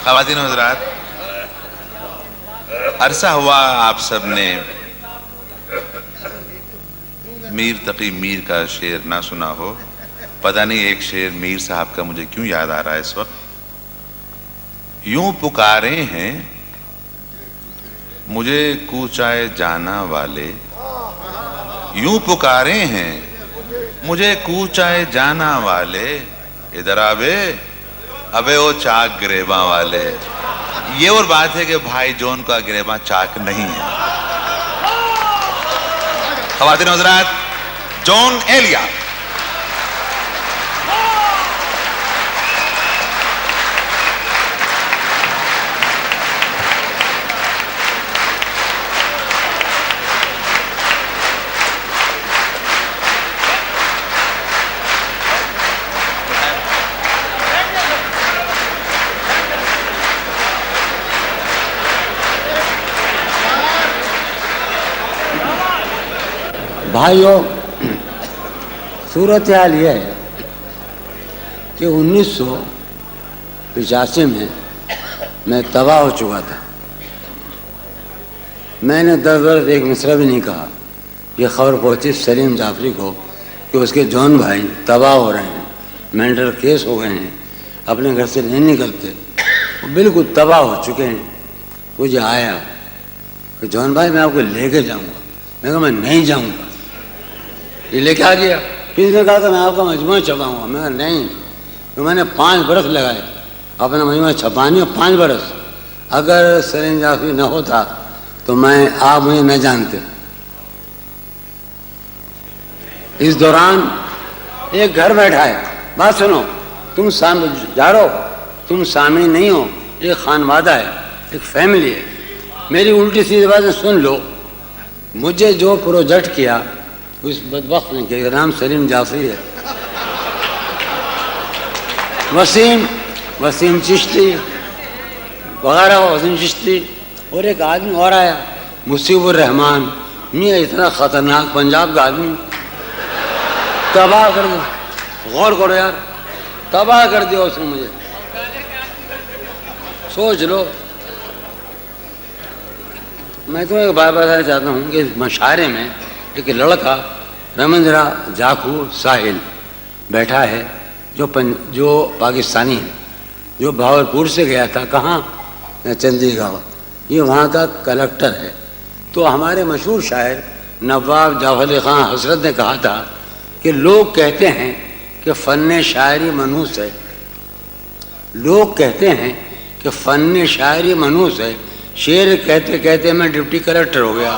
خواتین و حضرات، عرصہ ہوا آپ سب نے میر تقی میر کا شعر نہ سنا ہو. پتہ نہیں ایک شعر میر صاحب کا مجھے کیوں یاد آ رہا ہے اس وقت. یوں پکارے ہیں مجھے کوچائے جانا والے، یوں پکارے ہیں مجھے کوچائے جانا والے، ادھر آبے ابے وہ چاک گریباں والے. یہ اور بات ہے کہ بھائی جون کا گریباں چاک نہیں ہے. خواتین و حضرات، جون ایلیا. بھائیوں، صورتحال یہ ہے کہ 1985 میں تباہ ہو چکا تھا. میں نے 10 برس ایک مصرع بھی نہیں کہا. یہ خبر پہنچی سلیم جعفری کو کہ اس کے جون بھائی تباہ ہو رہے ہیں، مینٹل کیس ہو گئے ہیں، اپنے گھر سے نہیں نکلتے، وہ بالکل تباہ ہو چکے ہیں. مجھے آیا کہ جون بھائی میں آپ کو لے کے جاؤں گا. میں کہا میں نہیں جاؤں گا. یہ لے کے آ گیا. پھر نے کہا کہ میں آپ کا مجموعہ چھپاؤں گا. میں کہا نہیں. تو میں نے 5 برس لگائے اپنا مجموعہ چھپانے. 5 برس. اگر سلیم جعفری نہ ہوتا تو آپ مجھے نہ جانتے. اس دوران ایک گھر بیٹھا ہے. بات سنو، تم جا رہو، تم سامعین نہیں ہو. ایک خانوادہ ہے، ایک فیملی ہے. میری الٹی سیدھی باتیں سن لو. مجھے جو پروجیکٹ کیا اس بدبخت نے کہ نام سلیم جعفری ہے. وسیم چشتی وغیرہ، وسیم چشتی اور ایک آدمی اور آیا مصیب الرحمان. میاں اتنا خطرناک پنجاب کا آدمی، تباہ کر دیا. غور کرو یار، تباہ کر دیا اس نے مجھے. سوچ لو. میں تمہیں ایک بات بتانا چاہتا ہوں کہ مشاعرے میں ایک لڑکا رمندرا جاکھو ساحل بیٹھا ہے جو پاکستانی ہے، جو بہاولپور سے گیا تھا. کہاں؟ چندی گڑھ. یہ وہاں کا کلکٹر ہے. تو ہمارے مشہور شاعر نواب جعفر علی خان حضرت نے کہا تھا کہ لوگ کہتے ہیں کہ فن شاعری منحوس ہے. لوگ کہتے ہیں کہ فن شاعری منحوس ہے. شعر کہتے کہتے میں ڈپٹی کلکٹر ہو گیا.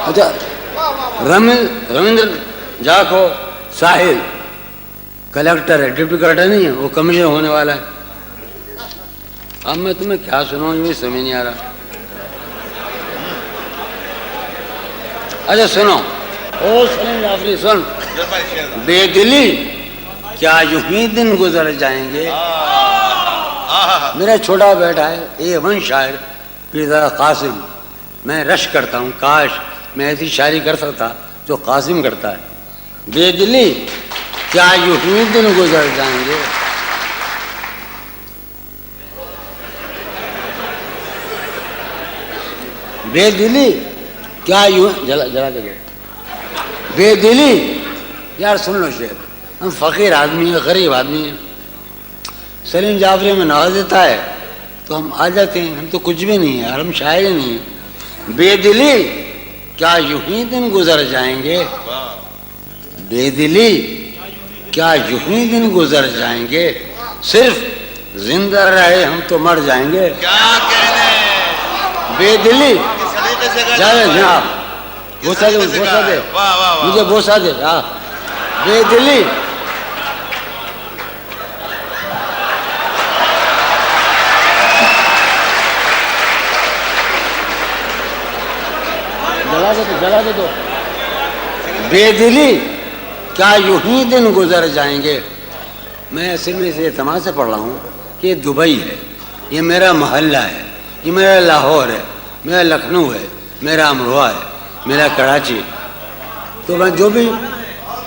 اچھا، رمندر جاکھو ساحل کلکٹر ہے، ڈپٹی کلکٹر نہیں ہے، وہ کمشنر ہونے والا ہے. اب میں تمہیں کیا سناؤں، یہ سمجھ نہیں آ رہا. اچھا سنو، او سلیم جعفری سن. بے دلی کیا یوں ہی دن گزر جائیں گے. میرا چھوٹا بیٹا ہے A1 شاعر پیرزادہ قاسم. میں رش کرتا ہوں کاش میں ایسی شاعری کر سکتا جو قاسم کرتا ہے. بے دلی کیا یوں ہی دن گزر جائیں گے. بے دلی کیا یوں جلا کے گئے. بے دلی یار سن لو شعر. ہم فقیر آدمی ہیں، غریب آدمی ہیں. سلیم جعفری میں نواز دیتا ہے تو ہم آ جاتے ہیں. ہم تو کچھ بھی نہیں ہیں، ہم شاعر ہی نہیں ہیں. بے دلی کیا یوں ہی دن گزر جائیں گے. بے دلی کیا یوں ہی دن گزر جائیں گے. صرف زندہ رہے ہم تو مر جائیں گے. کیا کہنے. بے دلی جائے جناب، بوسا دے مجھے، بوسا دے. بے دلی جلا دے دو. بے دلی کیا یوں ہی دن گزر جائیں گے. میں اصل میں اسے اعتماد سے پڑھ رہا ہوں کہ یہ دبئی ہے، یہ میرا محلہ ہے، یہ میرا لاہور ہے، میرا لکھنؤ ہے، میرا امروہہ ہے، میرا کراچی. تو میں جو بھی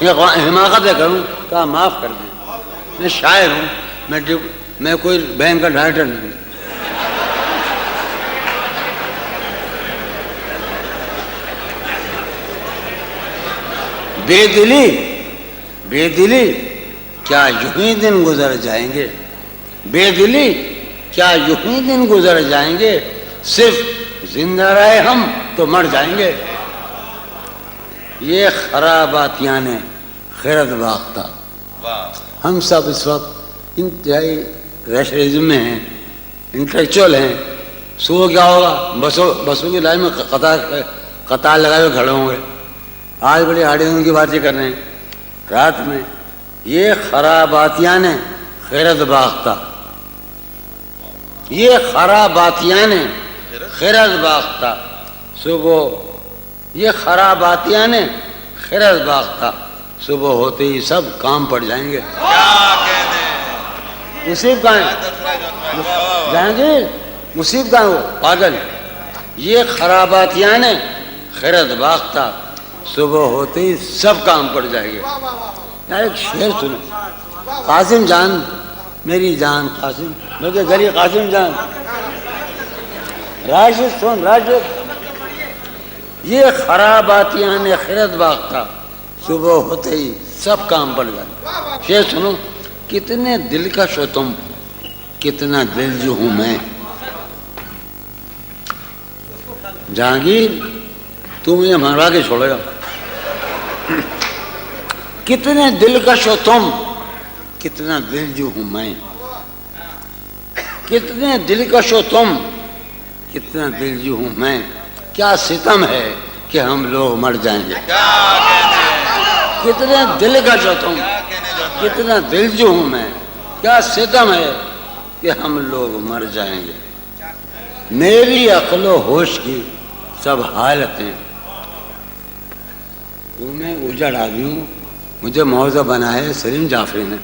حماقتیں کروں تو آپ معاف کر دیں. میں شاعر ہوں، میں کوئی بینک کا ڈائریکٹر نہیں. بے دلی کیا یوں ہی دن گزر جائیں گے؟ بے دلی کیا یوں ہی دن گزر جائیں گے؟ صرف زندہ رہے ہم تو مر جائیں گے. یہ خراباتیاں نے خیرت باختہ. ہم سب اس وقت انتہائی ریشنلزم میں ہیں، انٹلیکچوئل ہیں. صبح کیا ہوگا؟ بسوں کی لائن میں قطار لگائے ہوئے کھڑے ہوں گے. آج بڑی آڈیوں کی باتیں کر رہے ہیں. رات میں یہ خراباتیاں نے خیرت باختہ. یہ خراباتیاں نے خیرت باختہ. صبح یہ خراباتیاں نے خیرت باختہ. صبح ہوتے ہی سب کام پڑ جائیں گے. مصیب کہاں ہے؟ جائیں گے. مصیب کہاں ہو پاگل؟ یہ خراباتیاں نے خیرت باختہ. صبح ہوتے ہی سب کام پڑ جائیں گے. ایک شعر سنو. قاسم جان میری جان قاسم، میرے گلی قاسم جان. راشد سن راشد. یہ خراباتیاں نے خیرت باختہ. صبح ہوتے ہی سب کام پڑ جائے. شعر سنو. کتنے دلکش ہو تم، کتنا دل جو ہوں میں. جہانگیر تو مجھے مروا کے چھوڑے گا. کتنے دلکش ہو تم، کتنا دل جو ہوں میں. کتنے دلکش ہو تم، کتنا دل جو ہوں میں. کیا ستم ہے کہ ہم لوگ مر جائیں گے. کتنے دلکش ہو تم، کتنا دل جو ہوں میں. کیا ستم ہے کہ ہم لوگ مر جائیں گے. میری عقل و ہوش کی سب حالتیں. میں اجڑ آدمی ہوں. مجھے موضوع بنا ہے سلیم جعفری نے.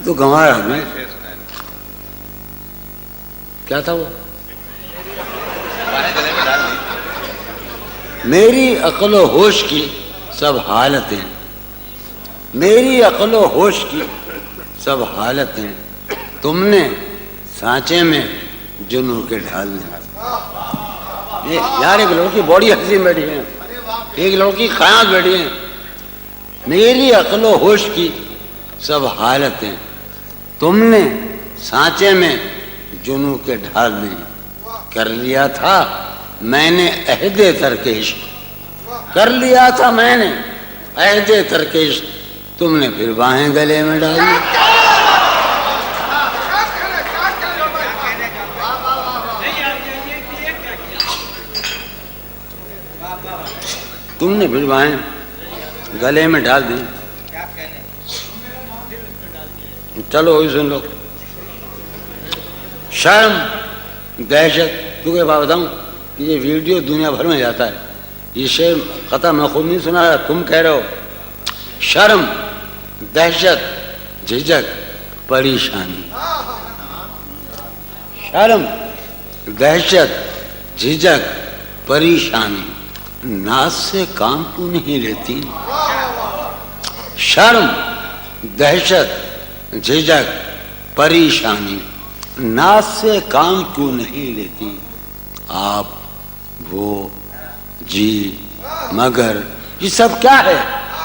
تو گنوار آدمی. کیا تھا وہ؟ میری عقل و ہوش کی سب حالتیں. میری عقل و ہوش کی سب حالتیں تم نے سانچے میں جنوں کے ڈھال دیں. یار ایک لڑکی باڈی حسین بیٹھی ہے، ایک لڑکی قیام بیٹھی ہے. میری عقل و ہوش کی سب حالتیں تم نے سانچے میں جنوں کے ڈھال دیں. کر لیا تھا میں نے عہد ترک عشق. کر لیا تھا میں نے عہد ترک عشق. تم نے پھر باہیں گلے میں ڈالی. تم نے پھر باہیں گلے میں ڈال دی. چلو وہی سن لو. شرم دہشت. تو کہ بات بتاؤں کہ یہ ویڈیو دنیا بھر میں جاتا ہے. یہ شعر قطع میں خود نہیں سنا رہا، تم کہہ رہے ہو. شرم دہشت جھجک پریشانی. شرم دہشت جھجک پریشانی ناز سے کام کیوں نہیں لیتی. شرم دہشت جھجک پریشانی ناز سے کام کیوں نہیں لیتی. آپ وہ جی مگر یہ سب کیا ہے؟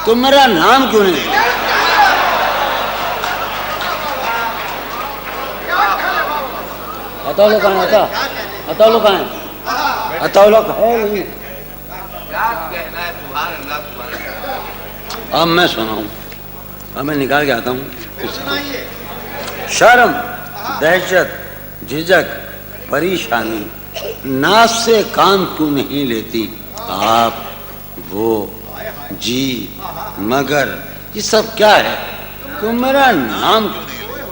تم میرا نام کیوں نہیں؟ اطولو کہاں ہے؟ اطولو کہاں ہے؟ اطولو ہے نہیں. اب میں سناؤں. اب میں نکال کے آتا ہوں. شرم دہشت جھجک پریشانی ناز سے کام کیوں نہیں لیتی. آپ وہ جی مگر یہ سب کیا ہے؟ تم میرا نام کیوں نہیں؟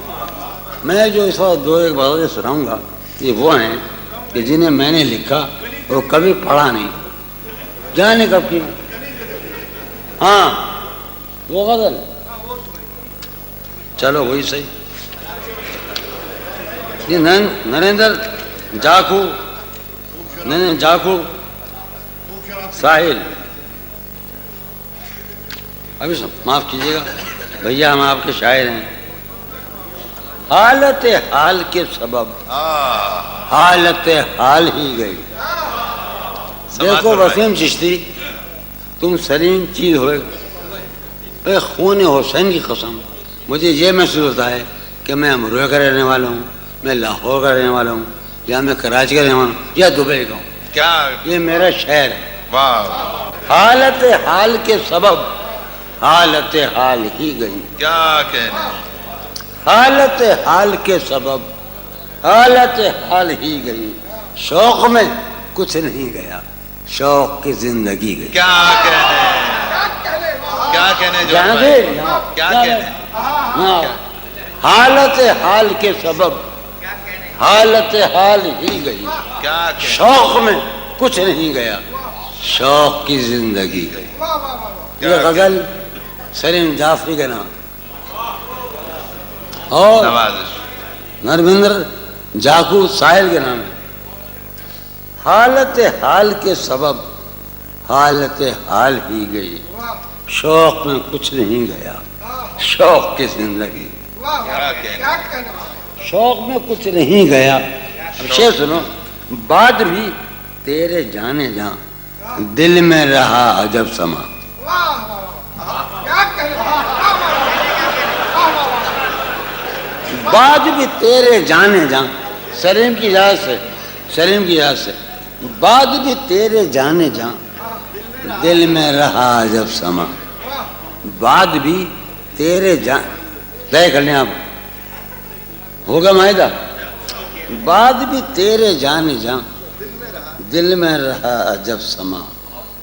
میں جو اس وقت دو ایک باتیں سناؤں گا یہ وہ ہیں کہ جنہیں میں نے لکھا وہ کبھی پڑھا نہیں. جانے کب کی. ہاں وہ غزل. چلو وہی صحیح. یہ نریندر جاکھو ساحل. ابھی معاف کیجیے گا بھیا ہم آپ کے شاعر ہیں. حالت حال کے سبب حالت حال ہی گئی. دیکھو وسیم چشتی، تم سلیم چیز ہوئے، اے خون حسین کی قسم مجھے یہ محسوس ہوتا ہے کہ میں امروہہ کا رہنے والا ہوں، میں لاہور کا رہنے والا ہوں، یا میں کراچی کا رہنے والا ہوں، یا دبئی کا ہوں. کیا یہ میرا شہر ہے. واہ، حالت حال کے سبب حالت حال ہی گئی. کیا کہنے. حالت حال کے سبب حالت حال ہی گئی. شوق میں کچھ نہیں گیا، شوق کی زندگی گئی. کیا کہنے، کیا کہنے جو جہاں بھائی؟ سے کیا کہنے. ہاں، حالت حال کے سبب حالت حال ہی گئی. کیا کہنے. شوق میں کچھ نہیں گیا، شوق کی زندگی گئی. یہ غزل سلیم جعفری کا نام اور نوازش. نرمندر جاکو ساحل کے نام ہے. حالت حال کے سبب حالت حال ہی گئی، شوق میں کچھ نہیں گیا، شوق کی زندگی. کیا کہنے. شوق میں کچھ نہیں گیا. اب شعر سنو. بعد بھی تیرے جانے جاں دل میں رہا عجب سما. بعد بھی تیرے جانے جاں، سلیم کی اجازت سے، سلیم کی اجازت سے، بعد بھی تیرے جانے جاں دل میں رہا عجب سما. بعد بھی تیرے جان طے کر لیں آپ، ہوگا معاہدہ. بعد بھی تیرے جانے جاں دل میں رہا عجب سما.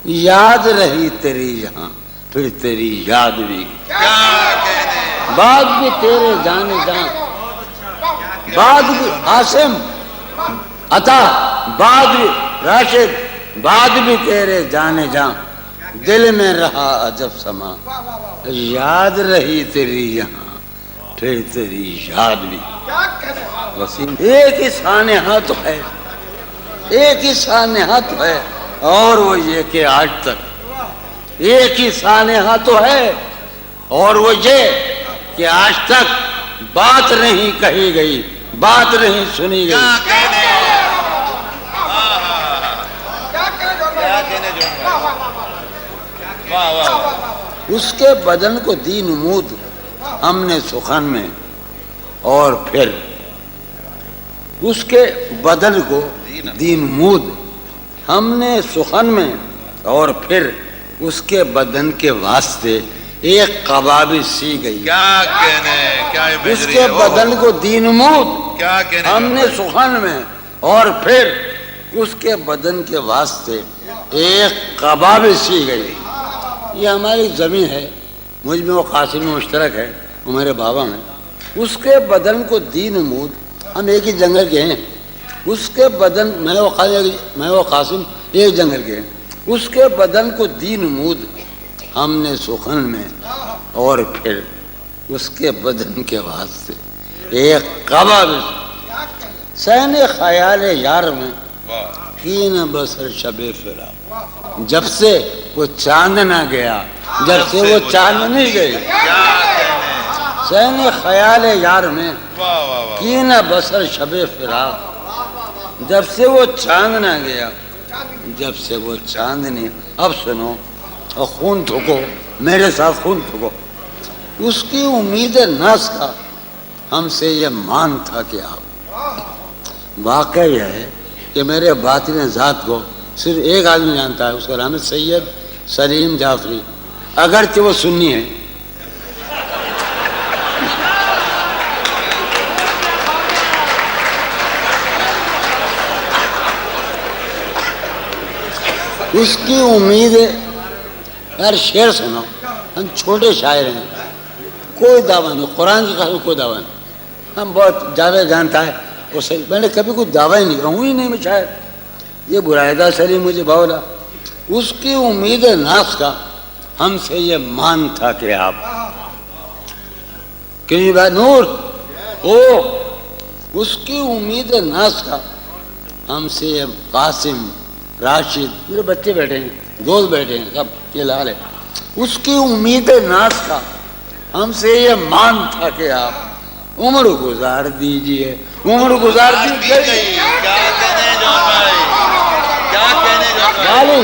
یاد رہی تیری یہاں پھر تیری یاد بھی. کیا کہنے. بعد بھی تیرے جانے جاں، بعد بھی عاصم عطا، بعد بھی راشد، بعد بھی تیرے جانے جاں دل میں رہا عجب سما. یاد رہی تیری یہاں پھر تیری یاد بھی. وسیم ایک ہی سانحہ تو ہے، ایک ہی سانحہ تو ہے، اور وہ یہ کہ آج تک ایک ہی سانحہ تو ہے، اور وہ یہ کہ آج تک بات نہیں کہی گئی، بات نہیں سنی کیا گئی. کہنے. کیا کہنے جو بھائی. واہ واہ واہ. اس کے بدن کو دی نمود ہم نے سخن میں، اور پھر اس کے بدن کو دی نمود ہم نے سخن میں، اور پھر اس کے بدن کے واسطے ایک قبابی سی گئی. کیا کہنے. کیا اس بجری کے ہے. بدن کو دی نمود کیا کہنے ہم جو نے بھائی. سخن میں، اور پھر اس کے بدن کے واسطے ایک قبابی سی گئی. یہ ہماری زمین ہے، مجھ میں وہ قاسم مشترک ہے، وہ میرے بابا میں. اس کے بدن کو دی نمود، ہم ایک ہی جنگل کے ہیں. اس کے بدن میں وہ قاسم ایک جنگل کے ہیں. اس کے بدن کو دی نمود ہم نے سخن میں، اور پھر اس کے بدن کے واسطے ایک قبابی سین خیال یار میں کی نہ بسر شب فراق. جب سے وہ چاند نہ گیا، جب سے وہ چاند نہیں گئی، کیا کہنے. سین خیال یار میں واہ واہ واہ. کی نہ بسر شب فراق. جب سے وہ چاند نہ گیا، جب سے وہ چاند نہیں. اب سنو اور خون تھوکو، میرے ساتھ خون تھوکو. اس کی امید ناز کا ہم سے یہ مان تھا کہ آپ. واقعہ یہ ہے کہ میرے باطن ذات کو صرف ایک آدمی جانتا ہے، اس کا نام ہے سید سلیم جعفری، اگرچہ وہ سنی ہے. اس کی امید ہے. یار شعر سنو، ہم چھوٹے شاعر ہیں، کوئی دعویٰ نہیں، قرآن کی قسم کوئی دعویٰ نہیں. ہم بہت جاوید جانتا ہے وہ صحیح، میں نے کبھی کوئی دعویٰ ہی نہیں کیا، ہوں ہی نہیں میں شاعر. یہ برائدہ سلیم مجھے بولا. اس کی امید ناز کا ہم سے یہ مان تھا کہ آپ کہ بھائی نور او. اس کی امید ناز کا ہم سے یہ قاسم، راشد، میرے بچے بیٹھے ہیں، دوست بیٹھے ہیں، سب یہ لال ہے. اس کی امید ناز کا ہم سے یہ مان تھا کہ آپ عمر گزار دیجئے، عمر گزار دی گئی۔ کیا کہنے جون بھائی، کیا کہنے جون بھائی، والی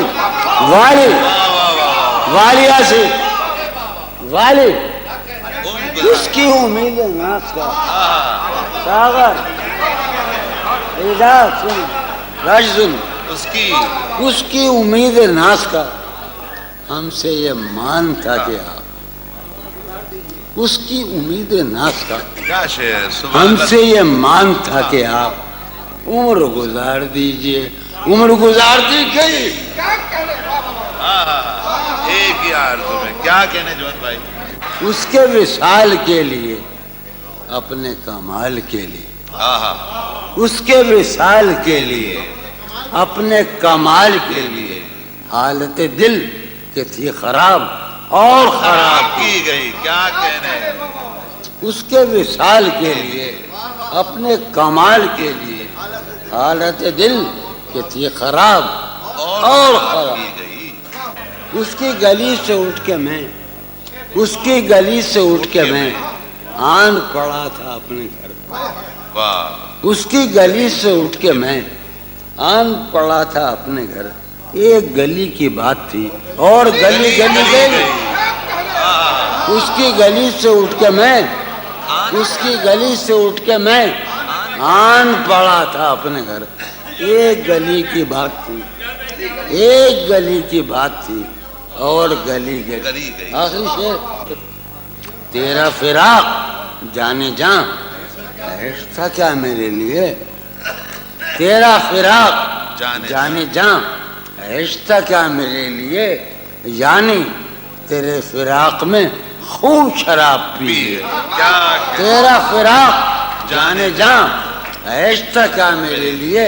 والی واہ واہ واہ، والیا سے والی عمر اس کی امید ناس کا گزار، ساغر اعجاز سن راج سن، اس کی امید ناس کا ہم سے یہ مان تھا کہ آپ، اس کی امید ناس کا کیا شعر، سبحان ہم اللہ۔ سے یہ مان تھا کہ آپ عمر گزار دیجئے، عمر گزار دی گئی۔ ایک ہی آرزو میں، کیا کہنے جون بھائی، اس کے وصال کے لیے، اپنے کمال کے لیے، اس کے وصال کے لیے، اپنے کمال کے لیے حالت دل کہ تھی خراب اور خراب کی گئی، کیا کہنے، اس کے وصال کے لیے، اپنے کمال کے لیے حالت دل کہ تھی خراب اور خراب۔ کی گئی، اس کی گلی سے اٹھ کے میں، اس کی گلی سے اٹھ کے میں آن پڑا تھا اپنے گھر، واہ، اس کی گلی سے اٹھ کے میں آن پڑا تھا اپنے گھر۔ ایک گلی کی بات تھی اور گلی گلی گئی، اس کی گلی سے اٹھ کے میں، اس کی گلی سے اٹھ کے میں آن پڑا تھا اپنے گھر۔ ایک گلی کی بات تھی، ایک گلی کی بات تھی اور گلی گئی۔ آخری شعر، تیرا فراق جانے جاں عشق تھا کیا میرے لیے، تیرا فراق جانے جاں عشق تھا کیا میرے لیے، یعنی تیرے فراق میں خوب شراب پی، تیرا فراق جانے جاں عشق تھا کیا میرے لیے،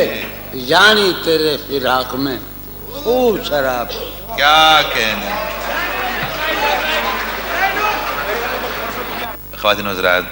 یعنی تیرے فراق میں خوب شراب۔ کیا کہنے۔ خواتین و حضرات،